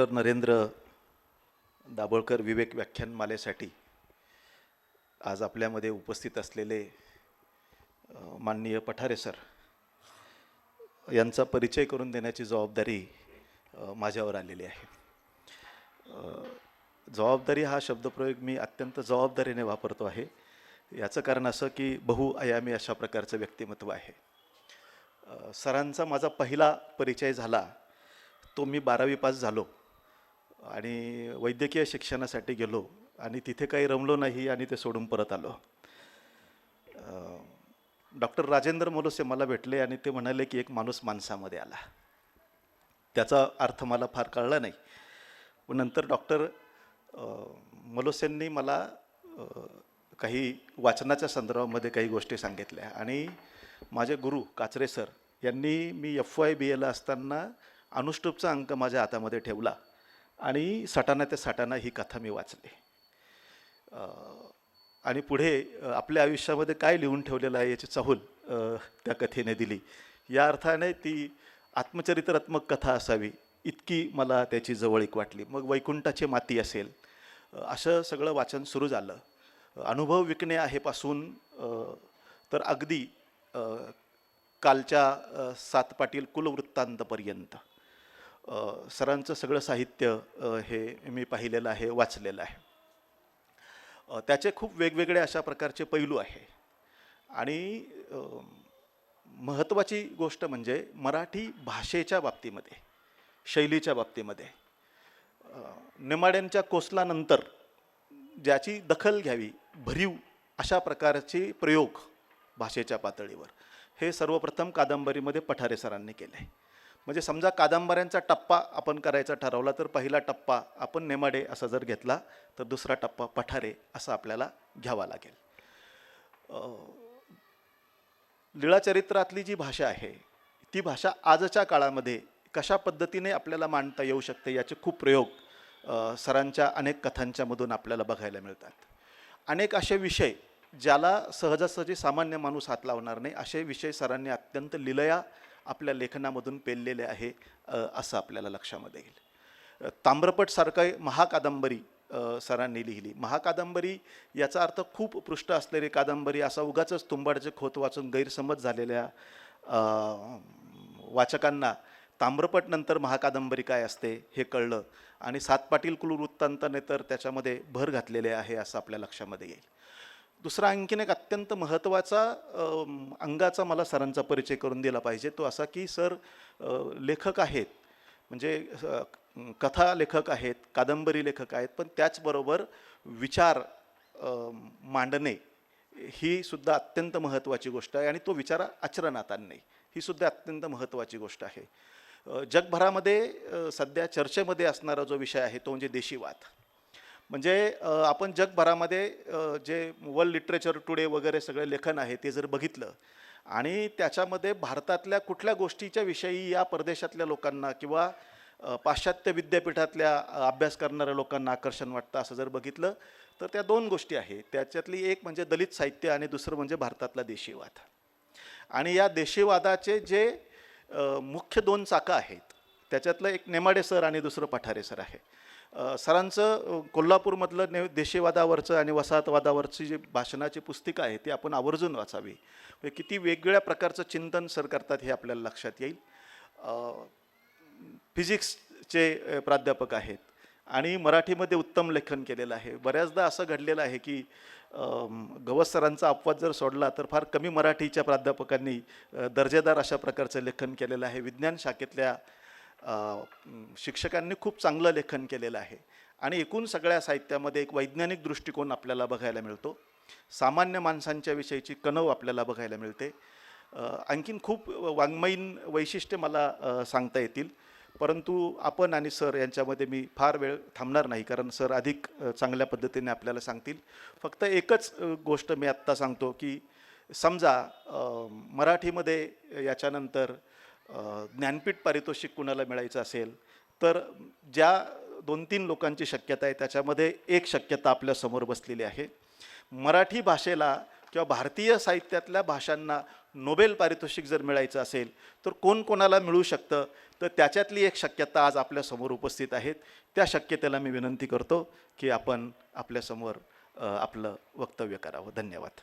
Doctor Narendra Dabholkar विवेक व्याख्यानमालेसाठी आज आपल्यामध्ये उपस्थित असलेले माननीय पठारे सर यांचा परिचय करून देण्याची जबाबदारी माझ्यावर आलेली आहे. जबाबदारी हा शब्दप्रयोग मी अत्यंत जबाबदारीने वापरतो आहे. याचं कारण असं की बहुआयामी अशा प्रकारचं व्यक्तिमत्व आहे. सरांचा माझा पहिला परिचय झाला तो मी 12वी पास झालो आणि वैद्यकीय शिक्षणासाठी गेलो आणि तिथे काही रमलो नाही आणि ते सोडून परत आलो. डॉक्टर राजेंद्र मोलोसे मला भेटले आणि ते म्हणाले की एक माणूस माणसामध्ये आला. त्याचा अर्थ मला फार कळला नाही, पण नंतर डॉक्टर मोलोसेंनी मला काही वाचनाच्या संदर्भामध्ये काही गोष्टी सांगितल्या आणि माझे गुरु काचरे सर यांनी मी FYBAला असताना अनुष्टुपचा अंक माझ्या हातामध्ये ठेवला आणि सटाणा ते सटाणा ही कथा मी वाचली आणि पुढे आपल्या आयुष्यामध्ये काय लिहून ठेवलेलं आहे याची चाहूल त्या कथेने दिली. या अर्थाने ती आत्मचरित्रात्मक कथा असावी इतकी मला त्याची जवळीक वाटली. मग वैकुंठाची माती असेल असं सगळं वाचन सुरू झालं. अनुभव विकणे आहे पासून तर अगदी कालच्या सात पाटील कुलवृत्तांतपर्यंत सरांचं सगळं साहित्य हे मी पाहिलेलं आहे, वाचलेलं आहे. त्याचे खूप वेगवेगळे अशा प्रकारचे पैलू आहे आणि महत्त्वाची गोष्ट म्हणजे मराठी भाषेच्या बाबतीमध्ये, शैलीच्या बाबतीमध्ये नेमाड्यांच्या कोसलानंतर ज्याची दखल घ्यावी भरीव अशा प्रकारचे प्रयोग भाषेच्या पातळीवर हे सर्वप्रथम कादंबरीमध्ये पठारे सरांनी केले. म्हणजे समजा कादंबऱ्यांचा टप्पा आपण करायचा ठरवला तर पहिला टप्पा आपण नेमाडे असा जर घेतला तर दुसरा टप्पा पठारे असा आपल्याला घ्यावा लागेल. लीळाचरित्रातली जी भाषा आहे ती भाषा आजच्या काळामध्ये कशा पद्धतीने आपल्याला मांडता येऊ शकते याचे खूप प्रयोग सरांच्या अनेक कथांच्या मधून आपल्याला बघायला मिळतात. अनेक असे विषय ज्याला सहजासहजी सामान्य माणूस हात लावणार नाही असे विषय सरांनी अत्यंत लीलया आपल्या लेखनामधून पेललेले आहे असं आपल्याला लक्षामध्ये येईल. ताम्रपटसारखं महाकादंबरी सरांनी लिहिली. महाकादंबरी याचा अर्थ खूप पृष्ठ असलेली कादंबरी असा उगाचच तुंबाडचे खोत वाचून गैरसमज झालेल्या वाचकांना ताम्रपट नंतर महाकादंबरी काय असते हे कळलं आणि सात पाटील कुलवृत्तांताने तर त्याच्यामध्ये भर घातलेले आहे असं आपल्या लक्षामध्ये येईल. दुसरा आणखीन एक अत्यंत महत्त्वाचा अंगाचा मला सरांचा परिचय करून दिला पाहिजे तो असा की सर लेखक आहेत, म्हणजे कथा लेखक आहेत, कादंबरी लेखक आहेत, पण त्याचबरोबर विचार मांडणे ही सुद्धा अत्यंत महत्त्वाची गोष्ट आहे आणि तो विचार आचरणात आणणे ही सुद्धा अत्यंत महत्त्वाची गोष्ट आहे. जगभरामध्ये सध्या चर्चेमध्ये असणारा जो विषय आहे तो म्हणजे देशीवाद. म्हणजे आपण जगभरामध्ये जे वर्ल्ड लिटरेचर टुडे वगैरे सगळे लेखन आहे ते जर बघितलं आणि त्याच्यामध्ये भारतातल्या कुठल्या गोष्टीच्या विषयी या परदेशातल्या लोकांना किंवा पाश्चात्य विद्यापीठातल्या अभ्यास करणाऱ्या लोकांना आकर्षण वाटतं असं जर बघितलं तर त्या दोन गोष्टी आहेत. त्याच्यातली एक म्हणजे दलित साहित्य आणि दुसरं म्हणजे भारतातला देशीवाद. आणि या देशीवादाचे जे मुख्य दोन चाकं आहेत त्याच्यातलं एक नेमाडे सर आणि दुसरं पठारे सर आहे. सरांचं कोल्हापूरमधलं देशीवादावरचं आणि वसाहतवादावरची जी भाषणाची पुस्तिका आहे ती आपण आवर्जून वाचावी. म्हणजे किती वेगवेगळ्या प्रकारचं चिंतन सर करतात हे आपल्याला लक्षात येईल. फिजिक्सचे प्राध्यापक आहेत आणि मराठीमध्ये उत्तम लेखन केलेलं आहे. बऱ्याचदा असं घडलेलं आहे की गवस सरांचा अपवाद जर सोडला तर फार कमी मराठीच्या प्राध्यापकांनी दर्जेदार अशा प्रकारचं लेखन केलेलं आहे. विज्ञान शाखेतल्या शिक्षकांनी खूप चांगलं लेखन केलेलं आहे आणि एकूण सगळ्या साहित्यामध्ये एक वैज्ञानिक दृष्टिकोन आपल्याला बघायला मिळतो. सामान्य माणसांच्या विषयीची कणव आपल्याला बघायला मिळते. आणखीन खूप वाङ्मयीन वैशिष्ट्य मला सांगता येतील, परंतु आपण आणि सर यांच्यामध्ये मी फार वेळ थांबणार नाही कारण सर अधिक चांगल्या पद्धतीने आपल्याला सांगतील. फक्त एकच गोष्ट मी आत्ता सांगतो की समजा मराठीमध्ये याच्यानंतर ज्ञानपीठ पारितोषिक कुणाला मिळायचं असेल तर ज्या 2-3 लोकांची शक्यता आहे त्याच्यामध्ये एक शक्यता आपल्यासमोर बसलेली आहे. मराठी भाषेला किंवा भारतीय साहित्यातल्या भाषांना नोबेल पारितोषिक जर मिळायचं असेल तर कोण कोणाला मिळू शकतं, तर त्याच्यातली एक शक्यता आज आपल्यासमोर उपस्थित आहेत. त्या शक्यतेला मी विनंती करतो की आपण आपल्यासमोर आपलं वक्तव्य करावं. धन्यवाद.